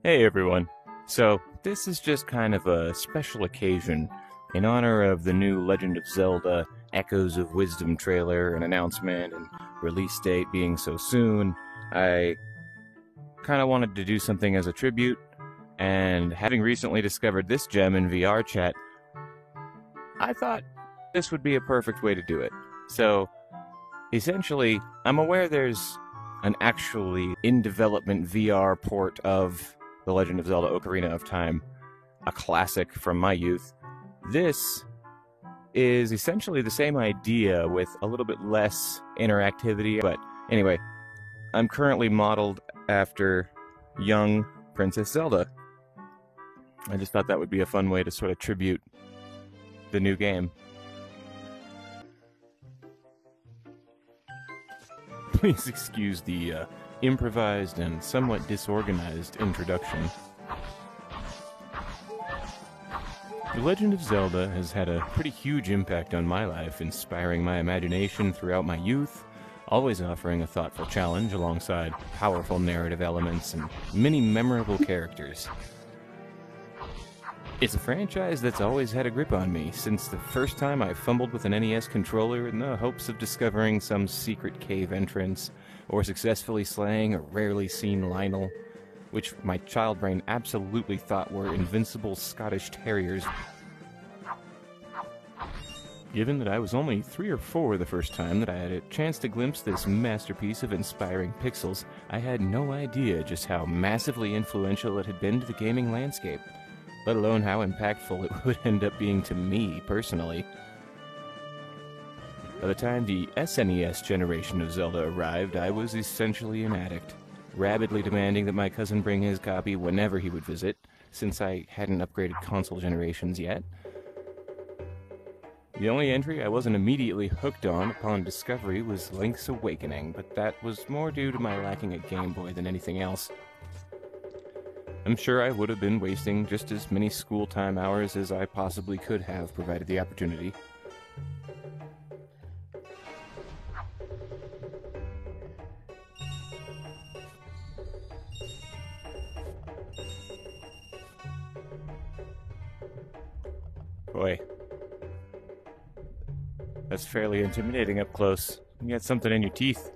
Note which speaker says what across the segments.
Speaker 1: Hey everyone. So, this is just kind of a special occasion in honor of the new Legend of Zelda Echoes of Wisdom trailer and announcement and release date being so soon. I kind of wanted to do something as a tribute, and having recently discovered this gem in VRChat, I thought this would be a perfect way to do it. So, essentially, I'm aware there's an actually in-development VR port of The Legend of Zelda Ocarina of Time, a classic from my youth. This is essentially the same idea with a little bit less interactivity, but anyway, I'm currently modeled after young Princess Zelda. I just thought that would be a fun way to sort of tribute the new game. Please excuse the improvised and somewhat disorganized introduction. The Legend of Zelda has had a pretty huge impact on my life, inspiring my imagination throughout my youth, always offering a thoughtful challenge alongside powerful narrative elements and many memorable characters. It's a franchise that's always had a grip on me since the first time I fumbled with an NES controller in the hopes of discovering some secret cave entrance or successfully slaying a rarely seen Lionel, which my child brain absolutely thought were invincible Scottish terriers. Given that I was only 3 or 4 the first time that I had a chance to glimpse this masterpiece of inspiring pixels, I had no idea just how massively influential it had been to the gaming landscape, let alone how impactful it would end up being to me personally. By the time the SNES generation of Zelda arrived, I was essentially an addict, rabidly demanding that my cousin bring his copy whenever he would visit, since I hadn't upgraded console generations yet. The only entry I wasn't immediately hooked on upon discovery was Link's Awakening, but that was more due to my lacking a Game Boy than anything else. I'm sure I would have been wasting just as many school time hours as I possibly could have provided the opportunity. Boy, that's fairly intimidating up close. You got something in your teeth.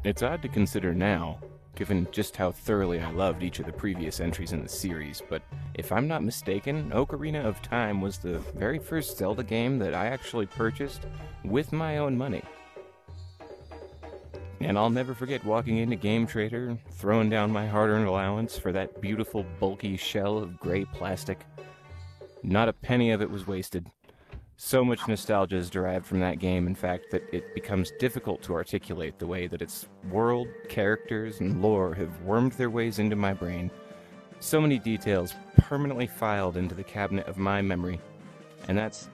Speaker 1: It's odd to consider now, given just how thoroughly I loved each of the previous entries in the series, but if I'm not mistaken, Ocarina of Time was the very first Zelda game that I actually purchased with my own money. And I'll never forget walking into Game Trader, throwing down my hard-earned allowance for that beautiful, bulky shell of gray plastic. Not a penny of it was wasted. So much nostalgia is derived from that game, in fact, that it becomes difficult to articulate the way that its world, characters, and lore have wormed their ways into my brain. So many details permanently filed into the cabinet of my memory. And that's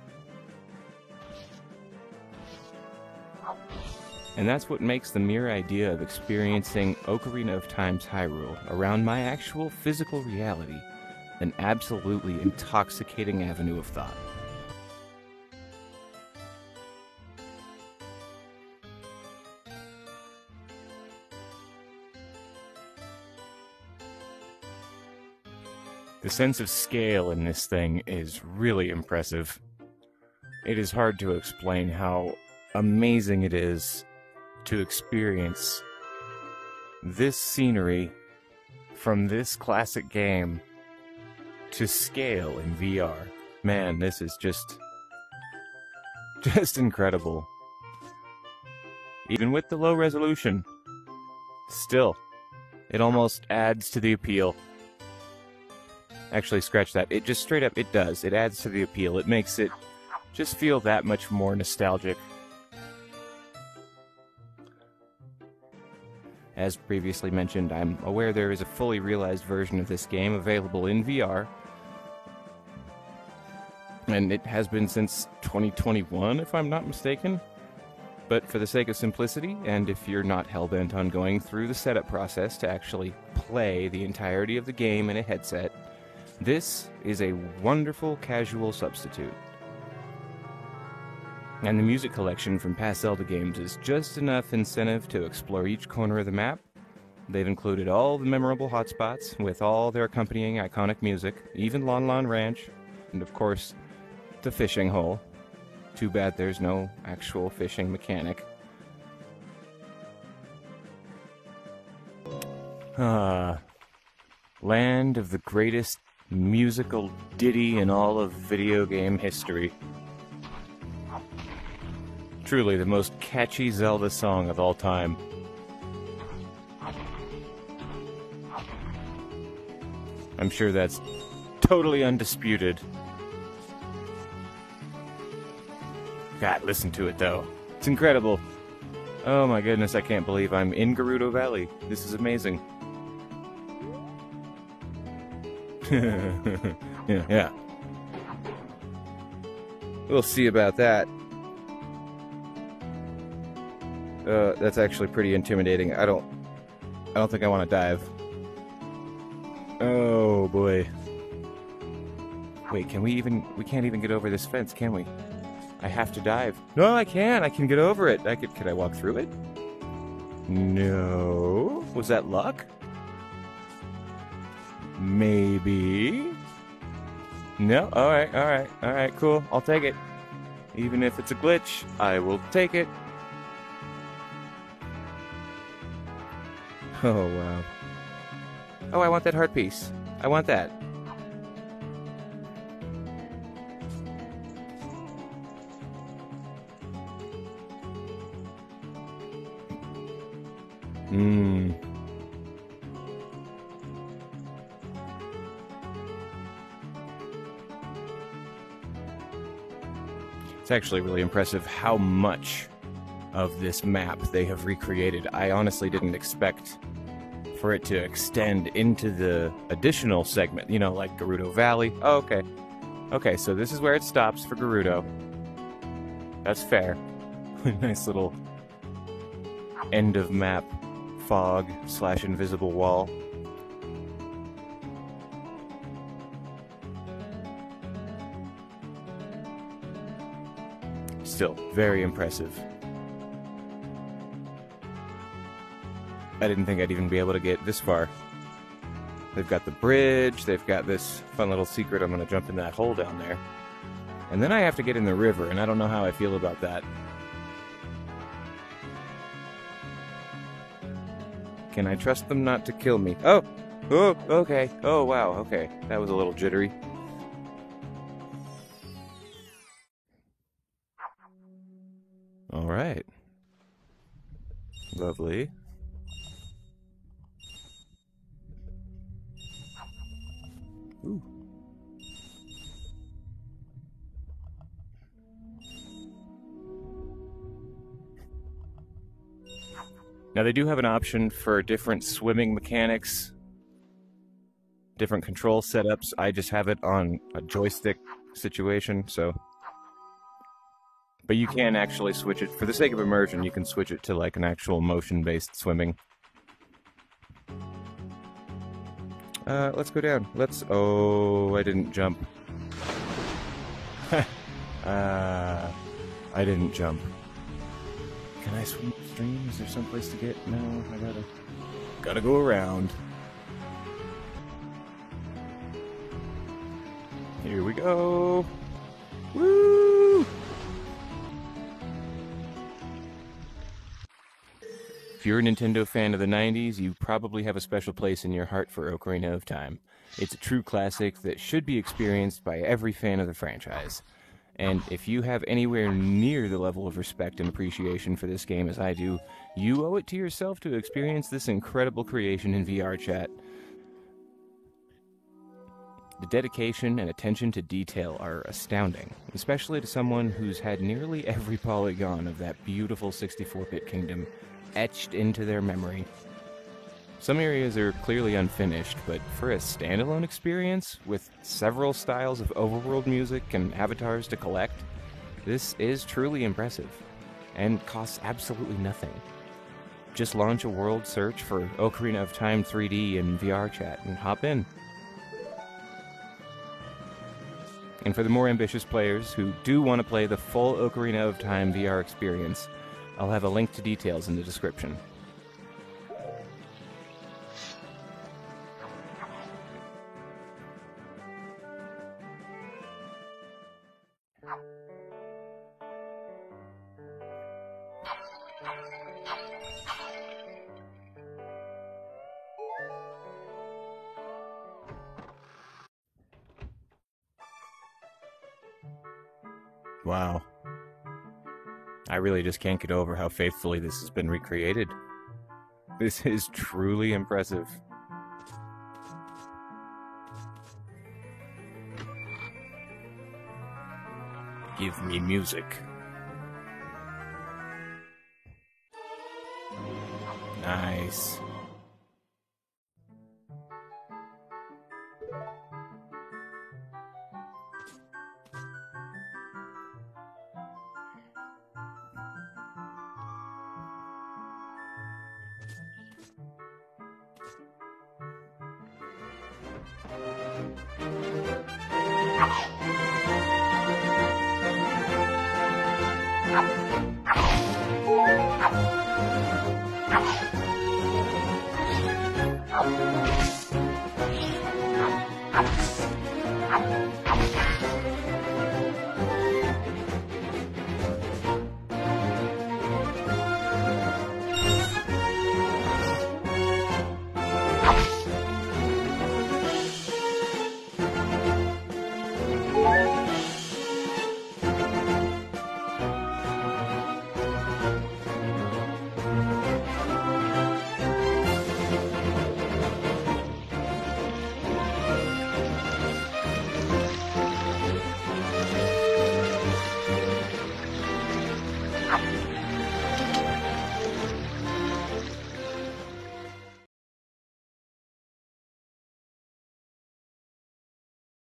Speaker 1: what makes the mere idea of experiencing Ocarina of Time's Hyrule around my actual physical reality an absolutely intoxicating avenue of thought. The sense of scale in this thing is really impressive. It is hard to explain how amazing it is to experience this scenery from this classic game to scale in VR. Man, this is just incredible. Even with the low resolution, still, it almost adds to the appeal. Actually, scratch that. It just straight up, it does. It adds to the appeal. It makes it just feel that much more nostalgic. As previously mentioned, I'm aware there is a fully realized version of this game available in VR. And it has been since 2021, if I'm not mistaken. But for the sake of simplicity, and if you're not hell-bent on going through the setup process to actually play the entirety of the game in a headset, this is a wonderful casual substitute. And the music collection from past Zelda games is just enough incentive to explore each corner of the map. They've included all the memorable hotspots with all their accompanying iconic music, even Lon Lon Ranch, and of course, the fishing hole. Too bad there's no actual fishing mechanic. Land of the greatest musical ditty in all of video game history. Truly the most catchy Zelda song of all time. I'm sure that's totally undisputed. God, listen to it though. It's incredible. Oh my goodness, I can't believe I'm in Gerudo Valley. This is amazing. Yeah. We'll see about that. That's actually pretty intimidating. I don't think I want to dive. Oh boy. Wait, we can't even get over this fence, can we? I have to dive. No, I can. I can get over it. Can I walk through it? No. Was that luck? Maybe. No. All right, cool. I'll take it. Even if it's a glitch, I will take it. Oh, wow. Oh, I want that heart piece. I want that. It's actually really impressive how much of this map they have recreated. I honestly didn't expect for it to extend into the additional segment, you know, like Gerudo Valley. Oh, okay. Okay, so this is where it stops for Gerudo. That's fair. Nice little end of map fog / invisible wall. Still, very impressive. I didn't think I'd even be able to get this far. They've got the bridge, they've got this fun little secret. I'm gonna jump in that hole down there. And then I have to get in the river, and I don't know how I feel about that. Can I trust them not to kill me? Oh! Oh, okay. Oh, wow, okay. That was a little jittery. Alright. Lovely. Ooh. Now they do have an option for different swimming mechanics, different control setups. I just have it on a joystick situation, so... But you can actually switch it, for the sake of immersion, you can switch it to like an actual motion-based swimming. Let's go down. Oh, I didn't jump. I didn't jump. Can I swim upstream? Is there some place to get? No, I gotta go around. Here we go. Woo! If you're a Nintendo fan of the 90s, you probably have a special place in your heart for Ocarina of Time. It's a true classic that should be experienced by every fan of the franchise. And if you have anywhere near the level of respect and appreciation for this game as I do, you owe it to yourself to experience this incredible creation in VRChat. The dedication and attention to detail are astounding, especially to someone who's had nearly every polygon of that beautiful 64-bit kingdom etched into their memory. Some areas are clearly unfinished, but for a standalone experience with several styles of overworld music and avatars to collect, this is truly impressive, and costs absolutely nothing. Just launch a world search for Ocarina of Time 3D in VRChat and hop in. And for the more ambitious players who do want to play the full Ocarina of Time VR experience, I'll have a link to details in the description. Wow. I really just can't get over how faithfully this has been recreated. This is truly impressive. Give me music. Nice.